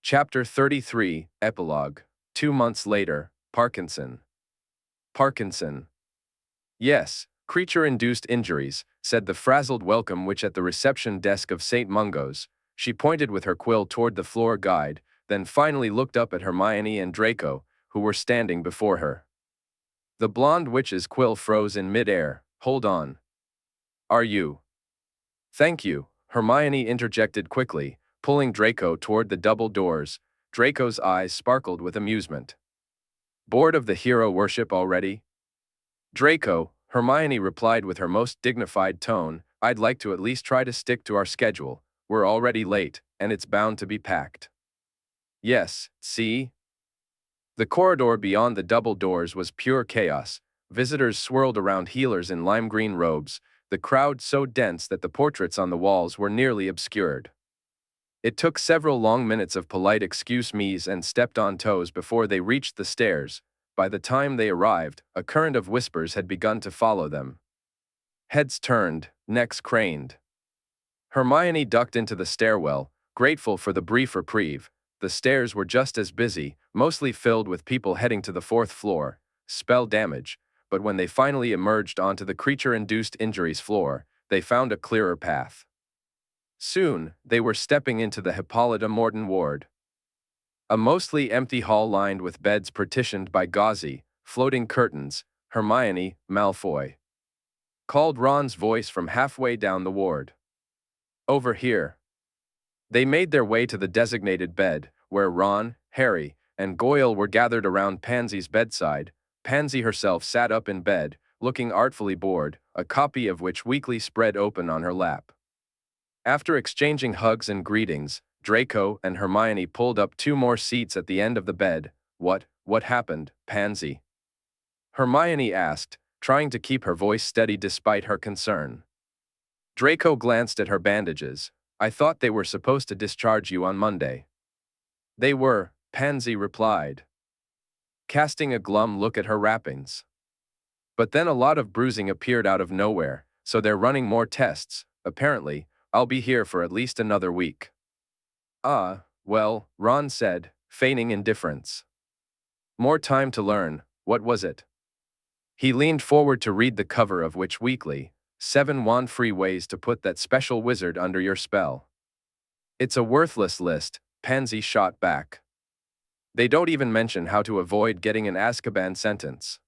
Chapter 33, Epilogue. 2 months later, Parkinson. Parkinson. Yes, creature-induced injuries, said the frazzled welcome witch at the reception desk of St. Mungo's. She pointed with her quill toward the floor guide, then finally looked up at Hermione and Draco, who were standing before her. The blonde witch's quill froze in mid-air. Hold on. Are you? Thank you, Hermione interjected quickly, pulling Draco toward the double doors. Draco's eyes sparkled with amusement. Bored of the hero worship already? Draco, Hermione replied with her most dignified tone, I'd like to at least try to stick to our schedule. We're already late, and it's bound to be packed. Yes, see? The corridor beyond the double doors was pure chaos. Visitors swirled around healers in lime green robes, the crowd so dense that the portraits on the walls were nearly obscured. It took several long minutes of polite excuse-me's and stepped-on-toes before they reached the stairs. By the time they arrived, a current of whispers had begun to follow them. Heads turned, necks craned. Hermione ducked into the stairwell, grateful for the brief reprieve. The stairs were just as busy, mostly filled with people heading to the fourth floor, spell damage, but when they finally emerged onto the creature-induced injuries floor, they found a clearer path. Soon, they were stepping into the Hippolyta Morton ward. A mostly empty hall lined with beds partitioned by gauzy, floating curtains. Hermione, Malfoy, called Ron's voice from halfway down the ward. Over here. They made their way to the designated bed, where Ron, Harry, and Goyle were gathered around Pansy's bedside. Pansy herself sat up in bed, looking artfully bored, a copy of which Weekly spread open on her lap. After exchanging hugs and greetings, Draco and Hermione pulled up 2 more seats at the end of the bed. What happened, Pansy? Hermione asked, trying to keep her voice steady despite her concern. Draco glanced at her bandages. I thought they were supposed to discharge you on Monday. They were, Pansy replied, casting a glum look at her wrappings. But then a lot of bruising appeared out of nowhere, so they're running more tests, apparently. I'll be here for at least another week. Well, Ron said, feigning indifference. More time to learn. What was it? He leaned forward to read the cover of Witch Weekly, 7 wand-free ways to put that special wizard under your spell. It's a worthless list, Pansy shot back. They don't even mention how to avoid getting an Azkaban sentence.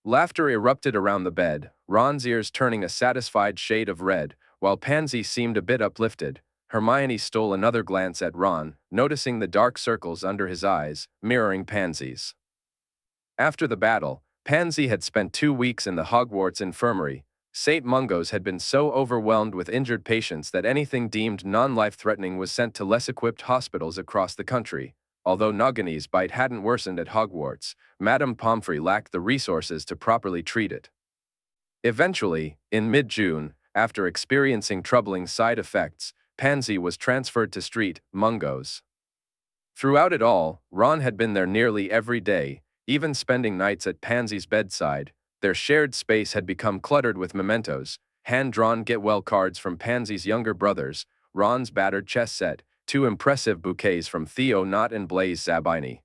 Laughter erupted around the bed, Ron's ears turning a satisfied shade of red, while Pansy seemed a bit uplifted. Hermione stole another glance at Ron, noticing the dark circles under his eyes, mirroring Pansy's. After the battle, Pansy had spent 2 weeks in the Hogwarts infirmary. St. Mungo's had been so overwhelmed with injured patients that anything deemed non-life-threatening was sent to less-equipped hospitals across the country. Although Nagini's bite hadn't worsened at Hogwarts, Madame Pomfrey lacked the resources to properly treat it. Eventually, in mid-June, after experiencing troubling side effects, Pansy was transferred to St. Mungo's. Throughout it all, Ron had been there nearly every day, even spending nights at Pansy's bedside. Their shared space had become cluttered with mementos, hand-drawn get-well cards from Pansy's younger brothers, Ron's battered chess set, 2 impressive bouquets from Theo Knott and Blaise Zabini.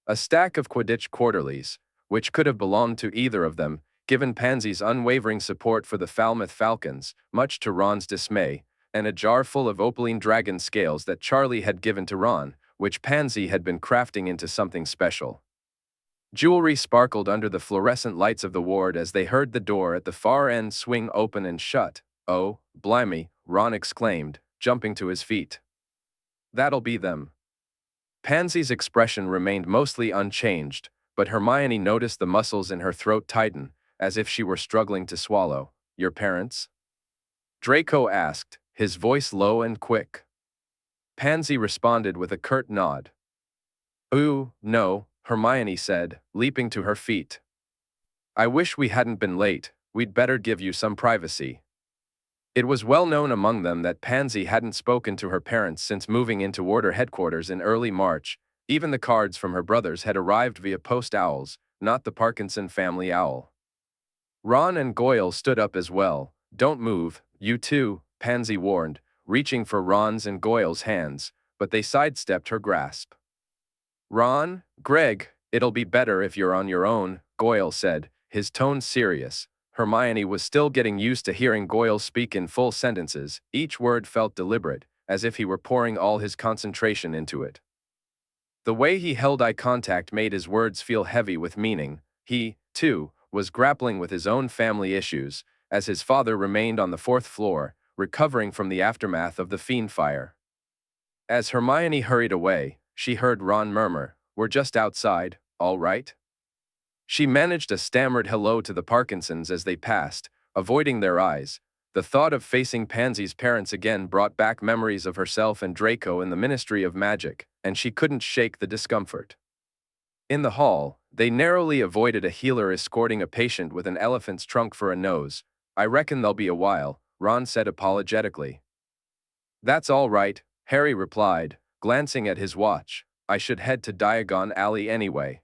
A stack of Quidditch quarterlies, which could have belonged to either of them, given Pansy's unwavering support for the Falmouth Falcons, much to Ron's dismay, and a jar full of opaline dragon scales that Charlie had given to Ron, which Pansy had been crafting into something special. Jewelry sparkled under the fluorescent lights of the ward as they heard the door at the far end swing open and shut. Oh, blimey, Ron exclaimed, jumping to his feet. That'll be them. Pansy's expression remained mostly unchanged, but Hermione noticed the muscles in her throat tighten, as if she were struggling to swallow. Your parents? Draco asked, his voice low and quick. Pansy responded with a curt nod. Ooh, no, Hermione said, leaping to her feet. I wish we hadn't been late, we'd better give you some privacy. It was well known among them that Pansy hadn't spoken to her parents since moving into Warder headquarters in early March. Even the cards from her brothers had arrived via post owls, not the Parkinson family owl. Ron and Goyle stood up as well. Don't move, you two, Pansy warned, reaching for Ron's and Goyle's hands. but they sidestepped her grasp. "Ron, Greg, it'll be better if you're on your own," Goyle said, his tone serious. Hermione was still getting used to hearing Goyle speak in full sentences. Each word felt deliberate, as if he were pouring all his concentration into it. The way he held eye contact made his words feel heavy with meaning. He, too, was grappling with his own family issues, as his father remained on the 4th floor, recovering from the aftermath of the fiend fire. As Hermione hurried away, she heard Ron murmur, "We're just outside, all right?" She managed a stammered hello to the Parkinsons as they passed, avoiding their eyes. The thought of facing Pansy's parents again brought back memories of herself and Draco in the Ministry of Magic, and she couldn't shake the discomfort. In the hall, they narrowly avoided a healer escorting a patient with an elephant's trunk for a nose. "I reckon they'll be a while," Ron said apologetically. "That's all right," Harry replied, glancing at his watch. "I should head to Diagon Alley anyway."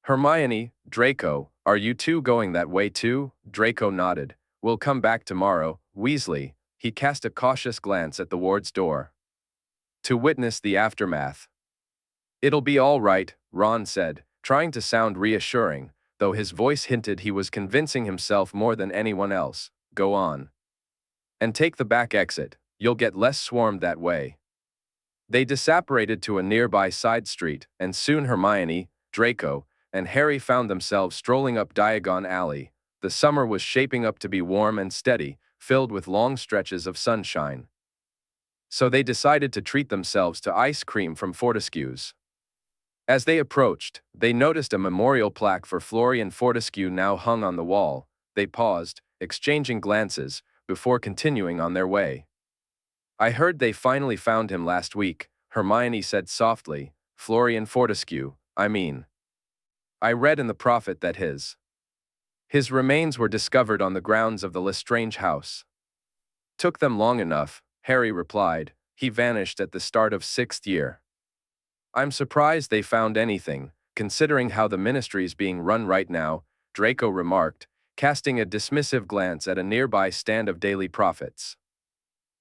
"Hermione, Draco, are you two going that way too?" Draco nodded. "We'll come back tomorrow, Weasley." He cast a cautious glance at the ward's door. "To witness the aftermath." "It'll be all right," Ron said, trying to sound reassuring, though his voice hinted he was convincing himself more than anyone else. "Go on. And take the back exit, you'll get less swarmed that way." They disapparated to a nearby side street, and soon Hermione, Draco, and Harry found themselves strolling up Diagon Alley. The summer was shaping up to be warm and steady, filled with long stretches of sunshine. So they decided to treat themselves to ice cream from Fortescue's. As they approached, they noticed a memorial plaque for Florian Fortescue now hung on the wall. They paused, exchanging glances, before continuing on their way. "I heard they finally found him last week," Hermione said softly. "Florian Fortescue, I mean. I read in the Prophet that his remains were discovered on the grounds of the Lestrange house." "Took them long enough," Harry replied. "He vanished at the start of 6th year." "I'm surprised they found anything, considering how the ministry's being run right now," Draco remarked, casting a dismissive glance at a nearby stand of daily prophets.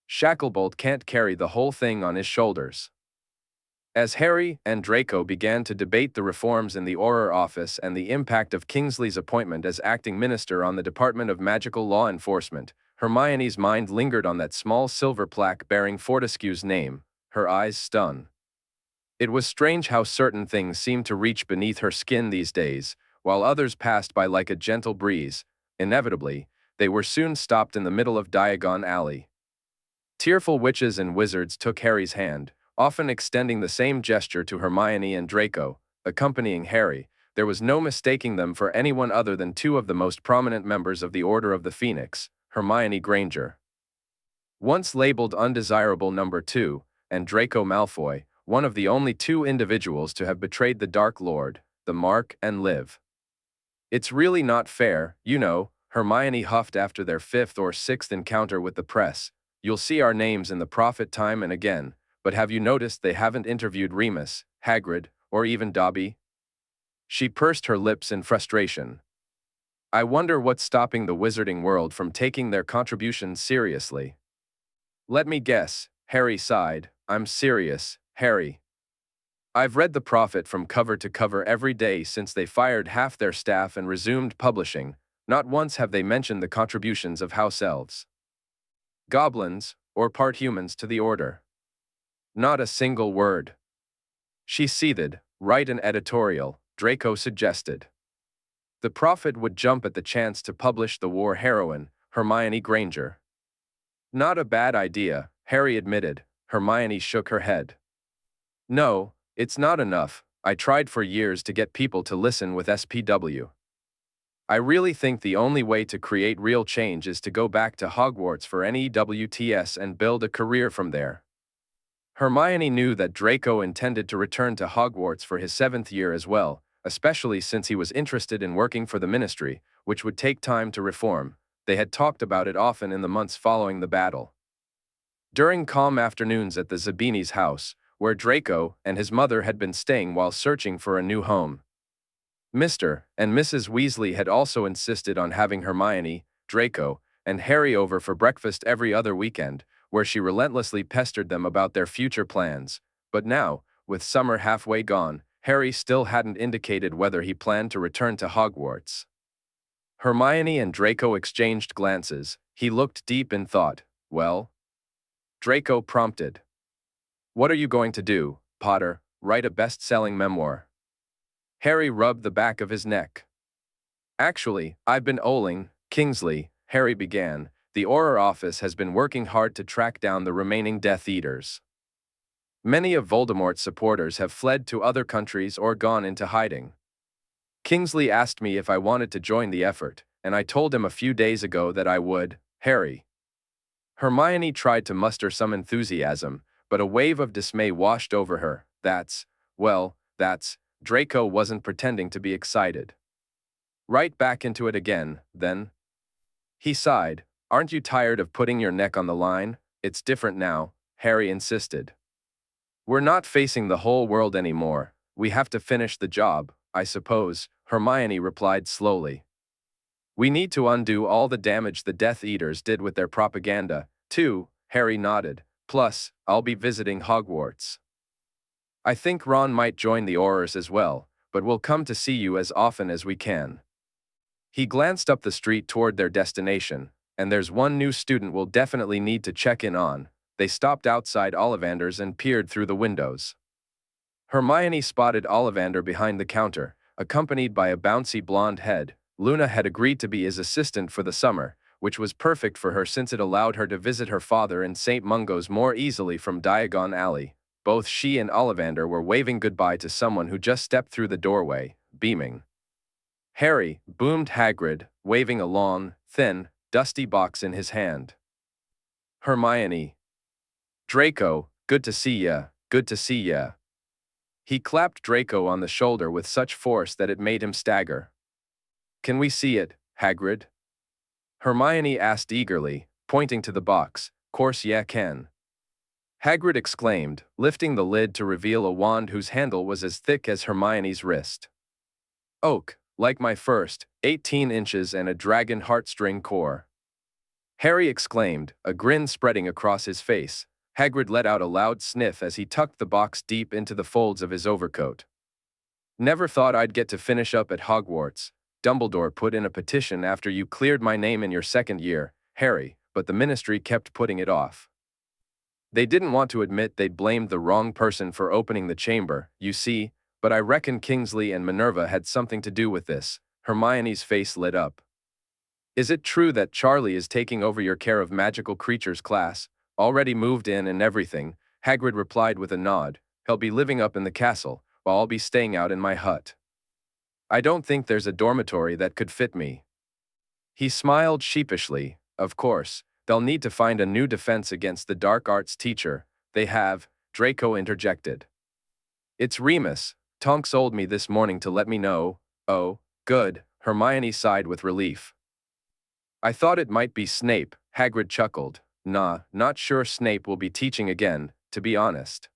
"Shacklebolt can't carry the whole thing on his shoulders." As Harry and Draco began to debate the reforms in the Auror office and the impact of Kingsley's appointment as acting minister on the Department of Magical Law Enforcement, Hermione's mind lingered on that small silver plaque bearing Fortescue's name, her eyes stung. It was strange how certain things seemed to reach beneath her skin these days, while others passed by like a gentle breeze. Inevitably, they were soon stopped in the middle of Diagon Alley. Tearful witches and wizards took Harry's hand, often extending the same gesture to Hermione and Draco, accompanying Harry. There was no mistaking them for anyone other than two of the most prominent members of the Order of the Phoenix, Hermione Granger, once labeled undesirable number 2, and Draco Malfoy, one of the only two individuals to have betrayed the Dark Lord, the Mark and Liv. "It's really not fair, you know," Hermione huffed after their 5th or 6th encounter with the press. "You'll see our names in the Prophet time and again, but have you noticed they haven't interviewed Remus, Hagrid, or even Dobby?" She pursed her lips in frustration. "I wonder what's stopping the wizarding world from taking their contributions seriously." "Let me guess," Harry sighed. "I'm serious, Harry. I've read The Prophet from cover to cover every day since they fired half their staff and resumed publishing. Not once have they mentioned the contributions of house elves, goblins, or part humans to the Order. Not a single word." She seethed. "Write an editorial," Draco suggested. "The Prophet would jump at the chance to publish the war heroine, Hermione Granger." "Not a bad idea," Harry admitted. Hermione shook her head. "No, it's not enough. I tried for years to get people to listen with SPW. I really think the only way to create real change is to go back to Hogwarts for any WTS and build a career from there." Hermione knew that Draco intended to return to Hogwarts for his 7th year as well, especially since he was interested in working for the Ministry, which would take time to reform. They had talked about it often in the months following the battle. During calm afternoons at the Zabini's house, where Draco and his mother had been staying while searching for a new home, Mr. and Mrs. Weasley had also insisted on having Hermione, Draco, and Harry over for breakfast every other weekend, where she relentlessly pestered them about their future plans. But now, with summer halfway gone, Harry still hadn't indicated whether he planned to return to Hogwarts. Hermione and Draco exchanged glances. He looked deep in thought. Well? Draco prompted. What are you going to do, Potter? Write a best-selling memoir? Harry rubbed the back of his neck. Actually, I've been Oling, Kingsley, Harry began. The Auror office has been working hard to track down the remaining Death Eaters. Many of Voldemort's supporters have fled to other countries or gone into hiding. Kingsley asked me if I wanted to join the effort, and I told him a few days ago that I would, Harry. Hermione tried to muster some enthusiasm, but a wave of dismay washed over her. Draco wasn't pretending to be excited. Right back into it again, then. He sighed. Aren't you tired of putting your neck on the line? It's different now, Harry insisted. We're not facing the whole world anymore. We have to finish the job, I suppose, Hermione replied slowly. We need to undo all the damage the Death Eaters did with their propaganda, too, Harry nodded. Plus, I'll be visiting Hogwarts. I think Ron might join the Aurors as well, but we'll come to see you as often as we can. He glanced up the street toward their destination, and there's one new student we'll definitely need to check in on. They stopped outside Ollivander's and peered through the windows. Hermione spotted Ollivander behind the counter, accompanied by a bouncy blonde head. Luna had agreed to be his assistant for the summer, which was perfect for her since it allowed her to visit her father in St. Mungo's more easily from Diagon Alley. Both she and Ollivander were waving goodbye to someone who just stepped through the doorway, beaming. Harry, boomed Hagrid, waving a long, thin, dusty box in his hand. Hermione. Draco, good to see ya, good to see ya. He clapped Draco on the shoulder with such force that it made him stagger. Can we see it, Hagrid? Hermione asked eagerly, pointing to the box. Course yeah can. Hagrid exclaimed, lifting the lid to reveal a wand whose handle was as thick as Hermione's wrist. Oak, like my first, 18 inches and a dragon heartstring core. Harry exclaimed, a grin spreading across his face. Hagrid let out a loud sniff as he tucked the box deep into the folds of his overcoat. Never thought I'd get to finish up at Hogwarts. Dumbledore put in a petition after you cleared my name in your second year, Harry, but the ministry kept putting it off. They didn't want to admit they'd blamed the wrong person for opening the chamber, you see, but I reckon Kingsley and Minerva had something to do with this. Hermione's face lit up. Is it true that Charlie is taking over your care of magical creatures class? Already moved in and everything, Hagrid replied with a nod. He'll be living up in the castle, while I'll be staying out in my hut. I don't think there's a dormitory that could fit me. He smiled sheepishly. Of course, they'll need to find a new defense against the dark arts teacher. They have, Draco interjected. It's Remus. Tonks told me this morning to let me know. Oh, good, Hermione sighed with relief. I thought it might be Snape, Hagrid chuckled. Nah, not sure Snape will be teaching again, to be honest.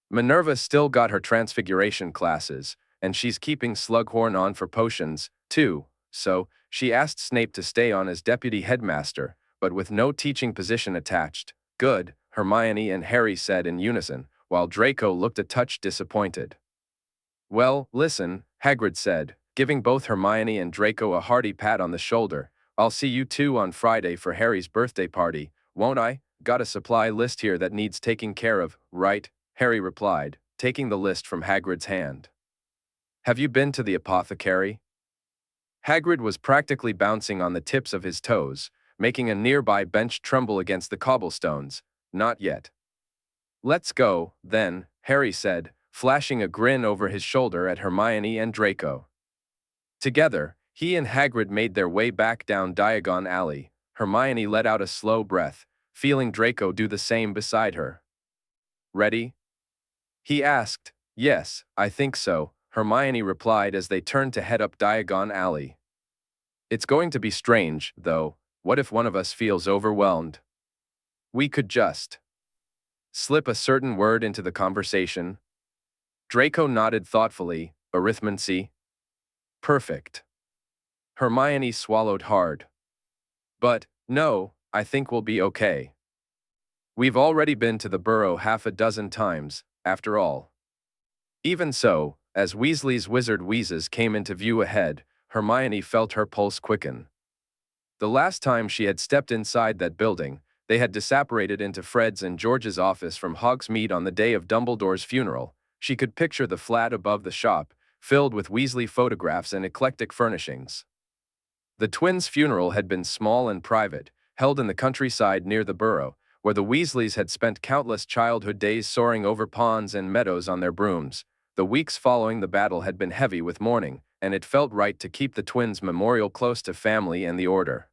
Minerva still got her transfiguration classes, and she's keeping Slughorn on for potions, too, so she asked Snape to stay on as deputy headmaster, but with no teaching position attached. Good, Hermione and Harry said in unison, while Draco looked a touch disappointed. Well, listen, Hagrid said, giving both Hermione and Draco a hearty pat on the shoulder. I'll see you two on Friday for Harry's birthday party, won't I? Got a supply list here that needs taking care of, right? Harry replied, taking the list from Hagrid's hand. Have you been to the apothecary? Hagrid was practically bouncing on the tips of his toes, making a nearby bench tremble against the cobblestones. Not yet. Let's go, then, Harry said, flashing a grin over his shoulder at Hermione and Draco. Together, he and Hagrid made their way back down Diagon Alley. Hermione let out a slow breath, feeling Draco do the same beside her. Ready? He asked. Yes, I think so, Hermione replied as they turned to head up Diagon Alley. It's going to be strange, though. What if one of us feels overwhelmed? We could just slip a certain word into the conversation. Draco nodded thoughtfully. Arithmancy? Perfect. Hermione swallowed hard. But, no, I think we'll be okay. We've already been to the burrow half a dozen times, after all. Even so, as Weasley's wizard wheezes came into view ahead, Hermione felt her pulse quicken. The last time she had stepped inside that building, they had disapparated into Fred's and George's office from Hogsmeade on the day of Dumbledore's funeral. She could picture the flat above the shop, filled with Weasley photographs and eclectic furnishings. The twins' funeral had been small and private, held in the countryside near the burrow, where the Weasleys had spent countless childhood days soaring over ponds and meadows on their brooms. The weeks following the battle had been heavy with mourning, and it felt right to keep the twins' memorial close to family and the Order.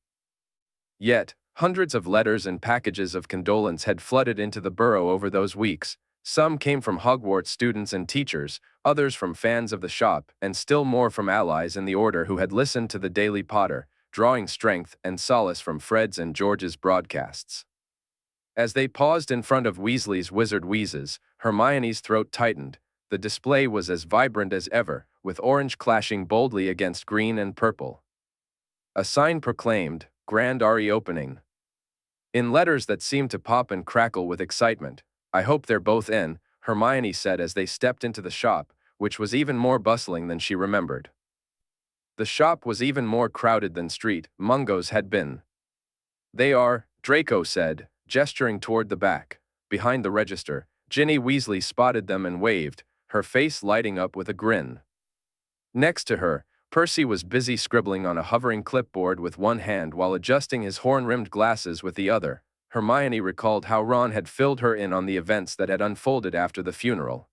Yet, hundreds of letters and packages of condolence had flooded into the burrow over those weeks. Some came from Hogwarts students and teachers, others from fans of the shop, and still more from allies in the Order who had listened to the Daily Potter, drawing strength and solace from Fred's and George's broadcasts. As they paused in front of Weasley's wizard wheezes, Hermione's throat tightened. The display was as vibrant as ever, with orange clashing boldly against green and purple. A sign proclaimed, "Grand RE Opening." In letters that seemed to pop and crackle with excitement. "I hope they're both in," Hermione said as they stepped into the shop, which was even more bustling than she remembered. The shop was even more crowded than Street Mungo's had been. "They are," Draco said, gesturing toward the back. Behind the register, Ginny Weasley spotted them and waved, her face lighting up with a grin. Next to her, Percy was busy scribbling on a hovering clipboard with one hand while adjusting his horn-rimmed glasses with the other. Hermione recalled how Ron had filled her in on the events that had unfolded after the funeral.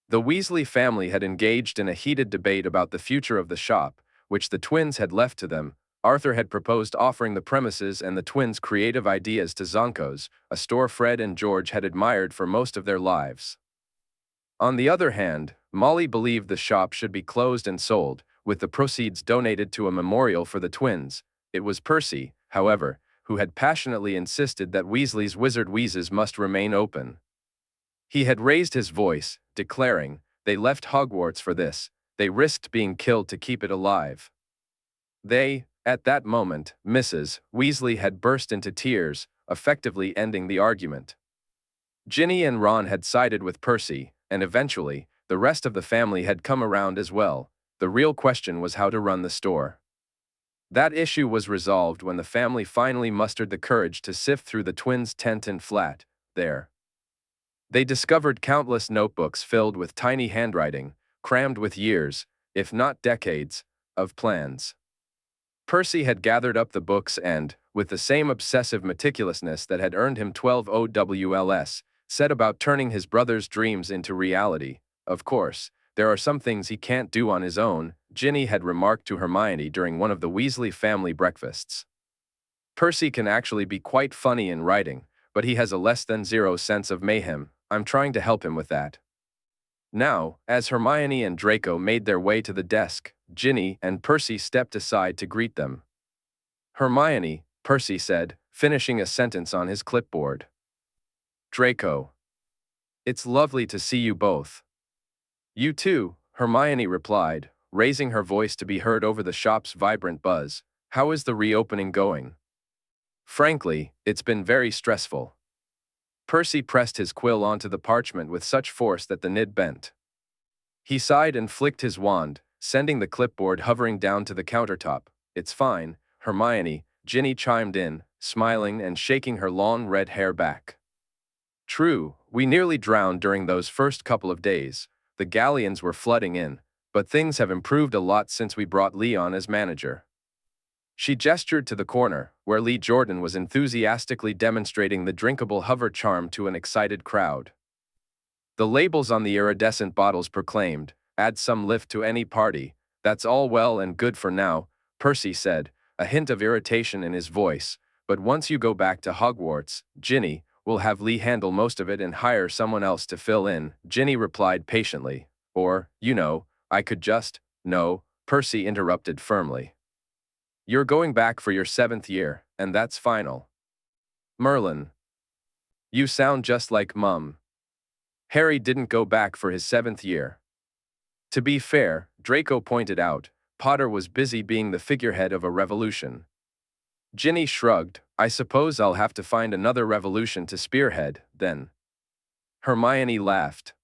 The Weasley family had engaged in a heated debate about the future of the shop, which the twins had left to them. Arthur had proposed offering the premises and the twins' creative ideas to Zonko's, a store Fred and George had admired for most of their lives. On the other hand, Molly believed the shop should be closed and sold, with the proceeds donated to a memorial for the twins. It was Percy, however, who had passionately insisted that Weasley's wizard wheezes must remain open. He had raised his voice, declaring, "They left Hogwarts for this. They risked being killed to keep it alive." At that moment, Mrs. Weasley had burst into tears, effectively ending the argument. Ginny and Ron had sided with Percy, and eventually, the rest of the family had come around as well. The real question was how to run the store. That issue was resolved when the family finally mustered the courage to sift through the twins' tent and flat. There, they discovered countless notebooks filled with tiny handwriting, crammed with years, if not decades, of plans. Percy had gathered up the books and, with the same obsessive meticulousness that had earned him 12 OWLs, set about turning his brother's dreams into reality. "Of course, there are some things he can't do on his own," Ginny had remarked to Hermione during one of the Weasley family breakfasts. "Percy can actually be quite funny in writing, but he has a less than zero sense of mayhem. I'm trying to help him with that." Now, as Hermione and Draco made their way to the desk, Ginny and Percy stepped aside to greet them. "Hermione," Percy said, finishing a sentence on his clipboard. "Draco. It's lovely to see you both." "You too," Hermione replied, raising her voice to be heard over the shop's vibrant buzz. "How is the reopening going?" "Frankly, it's been very stressful." Percy pressed his quill onto the parchment with such force that the nib bent. He sighed and flicked his wand, sending the clipboard hovering down to the countertop. "It's fine, Hermione," Ginny chimed in, smiling and shaking her long red hair back. "True, we nearly drowned during those first couple of days. The galleons were flooding in, but things have improved a lot since we brought Lee on as manager." She gestured to the corner, where Lee Jordan was enthusiastically demonstrating the drinkable hover charm to an excited crowd. The labels on the iridescent bottles proclaimed, "Add some lift to any party." "That's all well and good for now," Percy said, a hint of irritation in his voice, "but once you go back to Hogwarts, Ginny, we'll have Lee handle most of it and hire someone else to fill in." Ginny replied patiently. "Or, I could just—" "No," Percy interrupted firmly. "You're going back for your 7th year, and that's final." "Merlin. You sound just like Mum." "Harry didn't go back for his 7th year." To be fair, Draco pointed out, Potter was busy being the figurehead of a revolution. Ginny shrugged, I suppose I'll have to find another revolution to spearhead, then. Hermione laughed.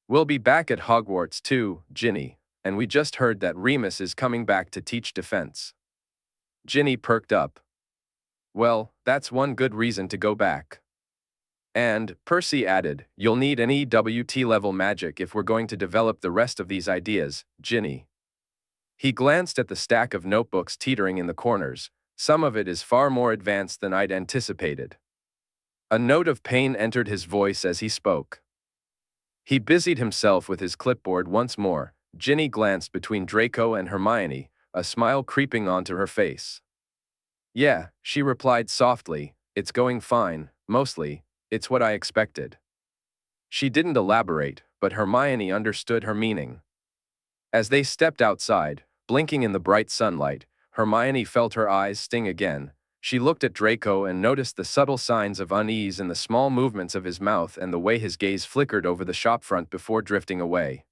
We'll be back at Hogwarts too, Ginny, and we just heard that Remus is coming back to teach defense. Ginny perked up. Well, that's one good reason to go back. And, Percy added, you'll need an EWT-level magic if we're going to develop the rest of these ideas, Ginny. He glanced at the stack of notebooks teetering in the corners. Some of it is far more advanced than I'd anticipated. A note of pain entered his voice as he spoke. He busied himself with his clipboard once more. Ginny glanced between Draco and Hermione, a smile creeping onto her face. Yeah, she replied softly, it's going fine, mostly, it's what I expected. She didn't elaborate, but Hermione understood her meaning. As they stepped outside, blinking in the bright sunlight, Hermione felt her eyes sting again. She looked at Draco and noticed the subtle signs of unease in the small movements of his mouth and the way his gaze flickered over the shopfront before drifting away.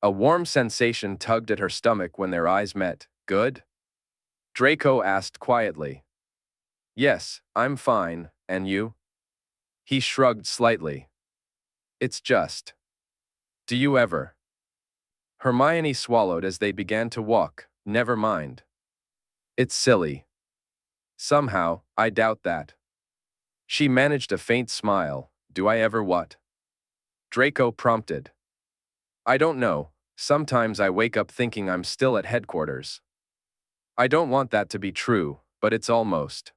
A warm sensation tugged at her stomach when their eyes met. Good? Draco asked quietly. Yes, I'm fine, and you? He shrugged slightly. It's just. Do you ever? Hermione swallowed as they began to walk. Never mind. It's silly. Somehow, I doubt that. She managed a faint smile. Do I ever what? Draco prompted. I don't know. Sometimes I wake up thinking I'm still at headquarters. I don't want that to be true, but it's almost.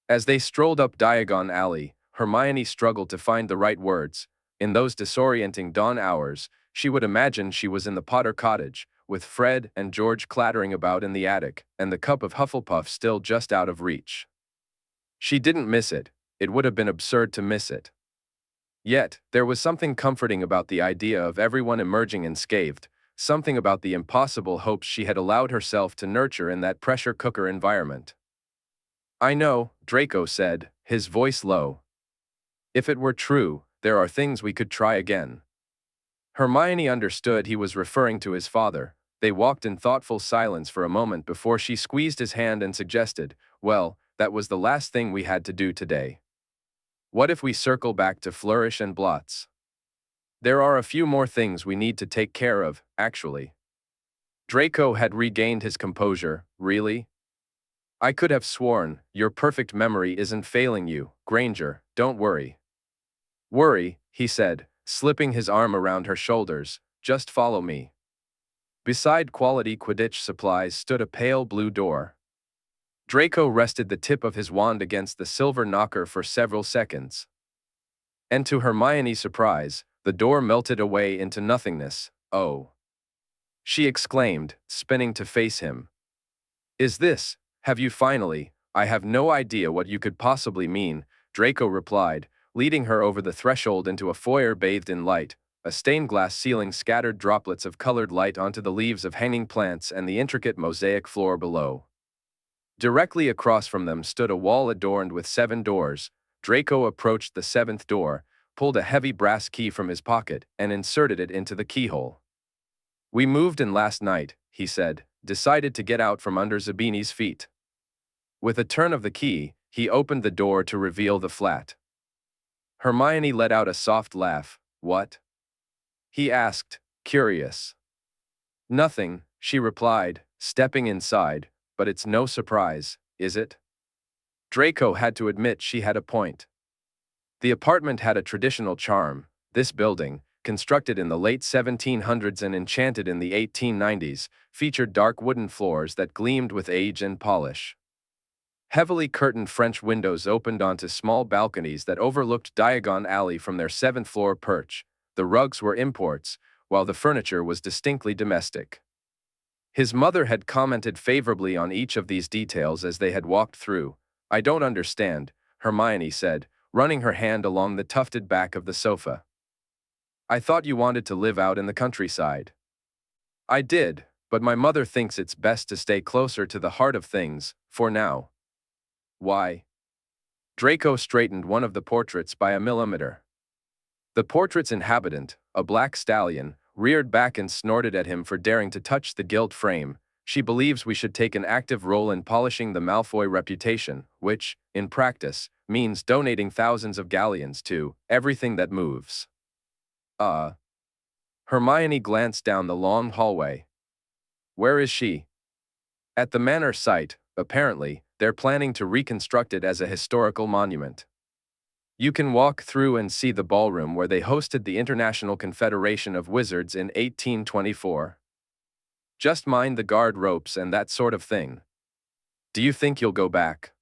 As they strolled up Diagon Alley, Hermione struggled to find the right words. In those disorienting dawn hours, she would imagine she was in the Potter cottage, with Fred and George clattering about in the attic, and the cup of Hufflepuff still just out of reach. She didn't miss it. It would have been absurd to miss it. Yet, there was something comforting about the idea of everyone emerging unscathed, something about the impossible hopes she had allowed herself to nurture in that pressure cooker environment. I know, Draco said, his voice low. If it were true, there are things we could try again. Hermione understood he was referring to his father. They walked in thoughtful silence for a moment before she squeezed his hand and suggested, well, that was the last thing we had to do today. What if we circle back to Flourish and Blots? There are a few more things we need to take care of, actually. Draco had regained his composure. Really? I could have sworn, your perfect memory isn't failing you, Granger, don't worry. Worry, he said, slipping his arm around her shoulders, just follow me. Beside Quality Quidditch Supplies stood a pale blue door. Draco rested the tip of his wand against the silver knocker for several seconds. And to Hermione's surprise, the door melted away into nothingness. Oh! She exclaimed, spinning to face him. Is this, have you finally? I have no idea what you could possibly mean, Draco replied, leading her over the threshold into a foyer bathed in light. A stained glass ceiling scattered droplets of colored light onto the leaves of hanging plants and the intricate mosaic floor below. Directly across from them stood a wall adorned with 7 doors. Draco approached the 7th door, pulled a heavy brass key from his pocket, and inserted it into the keyhole. We moved in last night, he said, decided to get out from under Zabini's feet. With a turn of the key, he opened the door to reveal the flat. Hermione let out a soft laugh. What? He asked, curious. Nothing, she replied, stepping inside, but it's no surprise, is it? Draco had to admit she had a point. The apartment had a traditional charm. This building, constructed in the late 1700s and enchanted in the 1890s, featured dark wooden floors that gleamed with age and polish. Heavily curtained French windows opened onto small balconies that overlooked Diagon Alley from their 7th-floor perch. The rugs were imports, while the furniture was distinctly domestic. His mother had commented favorably on each of these details as they had walked through. I don't understand, Hermione said, running her hand along the tufted back of the sofa. I thought you wanted to live out in the countryside. I did, but my mother thinks it's best to stay closer to the heart of things, for now. Why? Draco straightened one of the portraits by a millimeter. The portrait's inhabitant, a black stallion, reared back and snorted at him for daring to touch the gilt frame. She believes we should take an active role in polishing the Malfoy reputation, which, in practice, means donating thousands of galleons to everything that moves. Hermione glanced down the long hallway. Where is she? At the manor site, apparently, they're planning to reconstruct it as a historical monument. You can walk through and see the ballroom where they hosted the International Confederation of Wizards in 1824. Just mind the guard ropes and that sort of thing. Do you think you'll go back?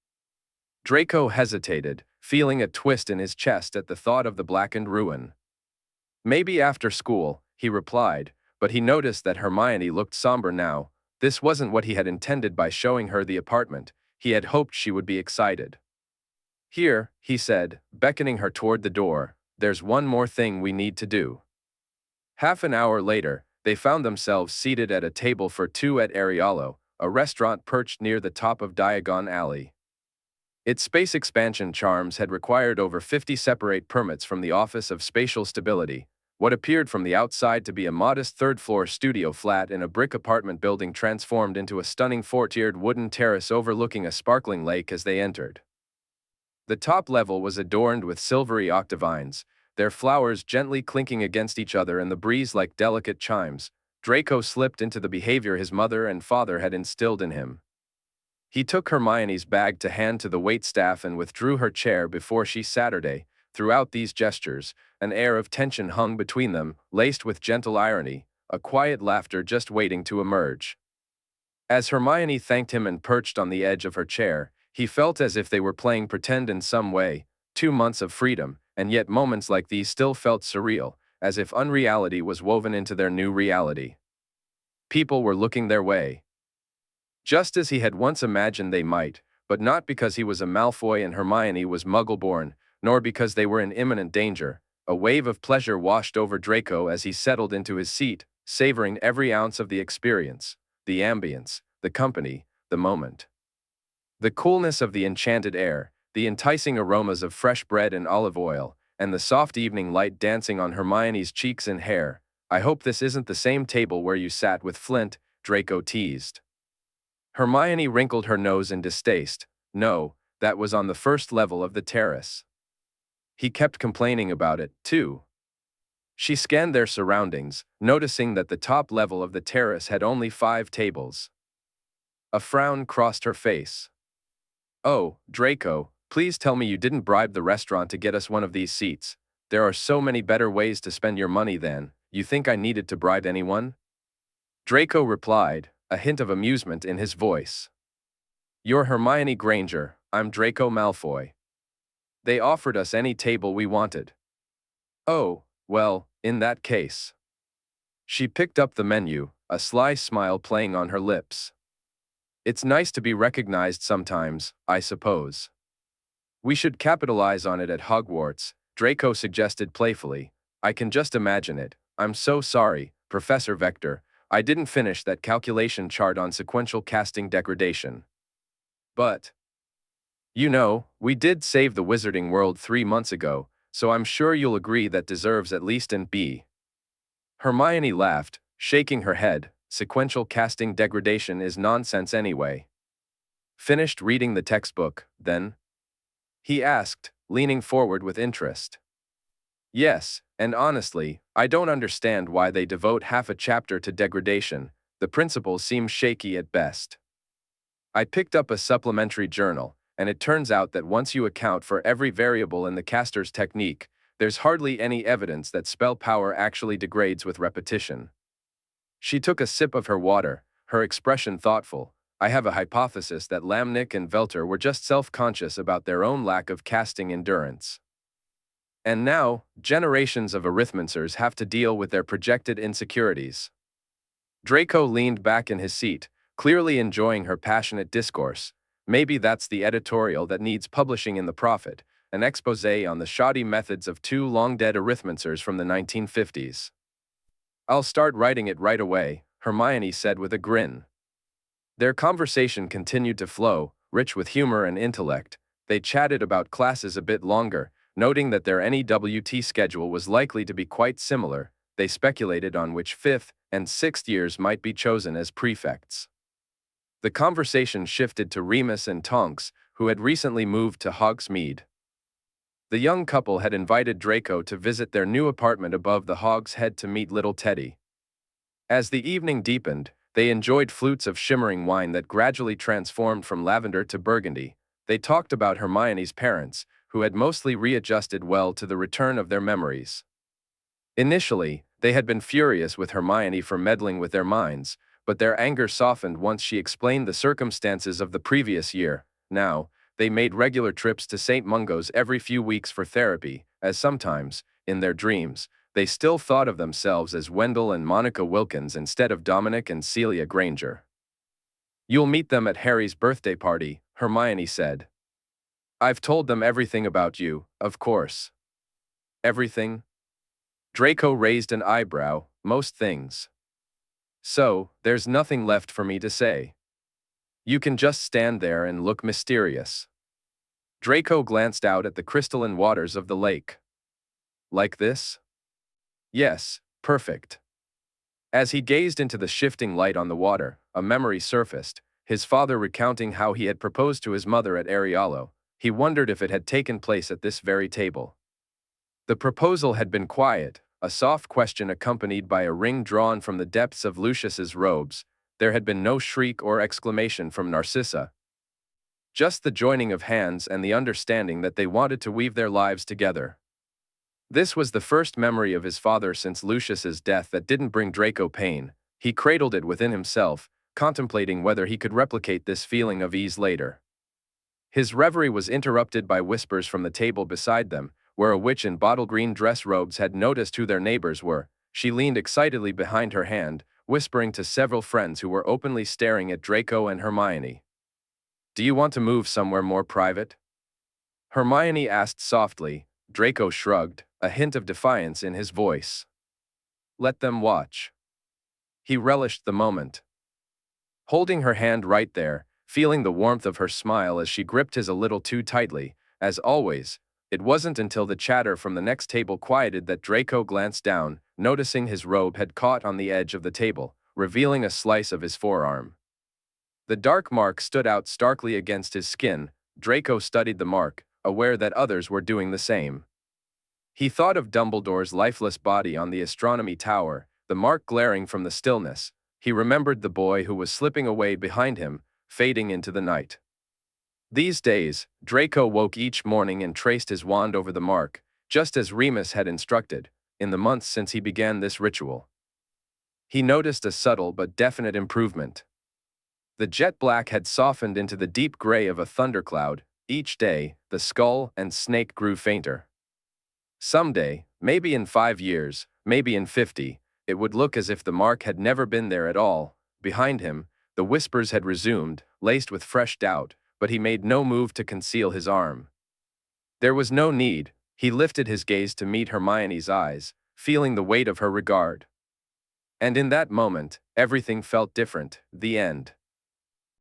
Draco hesitated, feeling a twist in his chest at the thought of the blackened ruin. Maybe after school, he replied, but he noticed that Hermione looked somber now. This wasn't what he had intended by showing her the apartment. He had hoped she would be excited. Here, he said, beckoning her toward the door, there's one more thing we need to do. Half an hour later, they found themselves seated at a table for two at Arialo, a restaurant perched near the top of Diagon Alley. Its space expansion charms had required over 50 separate permits from the Office of Spatial Stability. What appeared from the outside to be a modest third-floor studio flat in a brick apartment building transformed into a stunning four-tiered wooden terrace overlooking a sparkling lake as they entered. The top level was adorned with silvery octavines, their flowers gently clinking against each other in the breeze like delicate chimes. Draco slipped into the behavior his mother and father had instilled in him. He took Hermione's bag to hand to the waitstaff and withdrew her chair before she Saturday. Throughout these gestures, an air of tension hung between them, laced with gentle irony, a quiet laughter just waiting to emerge. As Hermione thanked him and perched on the edge of her chair, he felt as if they were playing pretend in some way. 2 months of freedom, and yet moments like these still felt surreal, as if unreality was woven into their new reality. People were looking their way. Just as he had once imagined they might, but not because he was a Malfoy and Hermione was Muggle-born, nor because they were in imminent danger. A wave of pleasure washed over Draco as he settled into his seat, savoring every ounce of the experience, the ambience, the company, the moment. The coolness of the enchanted air, the enticing aromas of fresh bread and olive oil, and the soft evening light dancing on Hermione's cheeks and hair. I hope this isn't the same table where you sat with Flint, Draco teased. Hermione wrinkled her nose in distaste. No, that was on the first level of the terrace. He kept complaining about it, too. She scanned their surroundings, noticing that the top level of the terrace had only 5 tables. A frown crossed her face. Oh, Draco, please tell me you didn't bribe the restaurant to get us one of these seats. There are so many better ways to spend your money than, you think I needed to bribe anyone? Draco replied, a hint of amusement in his voice. You're Hermione Granger, I'm Draco Malfoy. They offered us any table we wanted. Oh, well, in that case. She picked up the menu, a sly smile playing on her lips. It's nice to be recognized sometimes, I suppose. We should capitalize on it at Hogwarts, Draco suggested playfully. I can just imagine it. I'm so sorry, Professor Vector, I didn't finish that calculation chart on sequential casting degradation. But, you know, we did save the wizarding world 3 months ago, so I'm sure you'll agree that deserves at least an B. Hermione laughed, shaking her head. Sequential casting degradation is nonsense anyway. Finished reading the textbook, then? He asked, leaning forward with interest. Yes, and honestly, I don't understand why they devote half a chapter to degradation. The principles seem shaky at best. I picked up a supplementary journal, and it turns out that once you account for every variable in the caster's technique, there's hardly any evidence that spell power actually degrades with repetition. She took a sip of her water, her expression thoughtful. I have a hypothesis that Lamnik and Velter were just self-conscious about their own lack of casting endurance. And now, generations of arithmancers have to deal with their projected insecurities. Draco leaned back in his seat, clearly enjoying her passionate discourse. Maybe that's the editorial that needs publishing in the Prophet, an exposé on the shoddy methods of 2 long-dead arithmancers from the 1950s. I'll start writing it right away, Hermione said with a grin. Their conversation continued to flow, rich with humor and intellect. They chatted about classes a bit longer, noting that their NEWT schedule was likely to be quite similar. They speculated on which 5th and 6th years might be chosen as prefects. The conversation shifted to Remus and Tonks, who had recently moved to Hogsmeade. The young couple had invited Draco to visit their new apartment above the Hog's Head to meet little Teddy. As the evening deepened, they enjoyed flutes of shimmering wine that gradually transformed from lavender to burgundy. They talked about Hermione's parents, who had mostly readjusted well to the return of their memories. Initially, they had been furious with Hermione for meddling with their minds, but their anger softened once she explained the circumstances of the previous year. Now, they made regular trips to St. Mungo's every few weeks for therapy, as sometimes, in their dreams, they still thought of themselves as Wendell and Monica Wilkins instead of Dominic and Celia Granger. "You'll meet them at Harry's birthday party," Hermione said. "I've told them everything about you, of course." "Everything?" Draco raised an eyebrow. "Most things." "So, there's nothing left for me to say. You can just stand there and look mysterious." Draco glanced out at the crystalline waters of the lake. "Like this?" "Yes, perfect." As he gazed into the shifting light on the water, a memory surfaced, his father recounting how he had proposed to his mother at Arialo. He wondered if it had taken place at this very table. The proposal had been quiet, a soft question accompanied by a ring drawn from the depths of Lucius's robes. There had been no shriek or exclamation from Narcissa. Just the joining of hands and the understanding that they wanted to weave their lives together. This was the first memory of his father since Lucius's death that didn't bring Draco pain. He cradled it within himself, contemplating whether he could replicate this feeling of ease later. His reverie was interrupted by whispers from the table beside them, where a witch in bottle-green dress robes had noticed who their neighbors were. She leaned excitedly behind her hand, whispering to several friends who were openly staring at Draco and Hermione. "Do you want to move somewhere more private?" Hermione asked softly. Draco shrugged, a hint of defiance in his voice. "Let them watch." He relished the moment. Holding her hand right there, feeling the warmth of her smile as she gripped his a little too tightly, as always, it wasn't until the chatter from the next table quieted that Draco glanced down, noticing his robe had caught on the edge of the table, revealing a slice of his forearm. The dark mark stood out starkly against his skin. Draco studied the mark, aware that others were doing the same. He thought of Dumbledore's lifeless body on the astronomy tower, the mark glaring from the stillness. He remembered the boy who was slipping away behind him, fading into the night. These days, Draco woke each morning and traced his wand over the mark, just as Remus had instructed, in the months since he began this ritual. He noticed a subtle but definite improvement. The jet black had softened into the deep gray of a thundercloud. Each day, the skull and snake grew fainter. Someday, maybe in 5 years, maybe in 50, it would look as if the mark had never been there at all. Behind him, the whispers had resumed, laced with fresh doubt, but he made no move to conceal his arm. There was no need. He lifted his gaze to meet Hermione's eyes, feeling the weight of her regard. And in that moment, everything felt different. The end.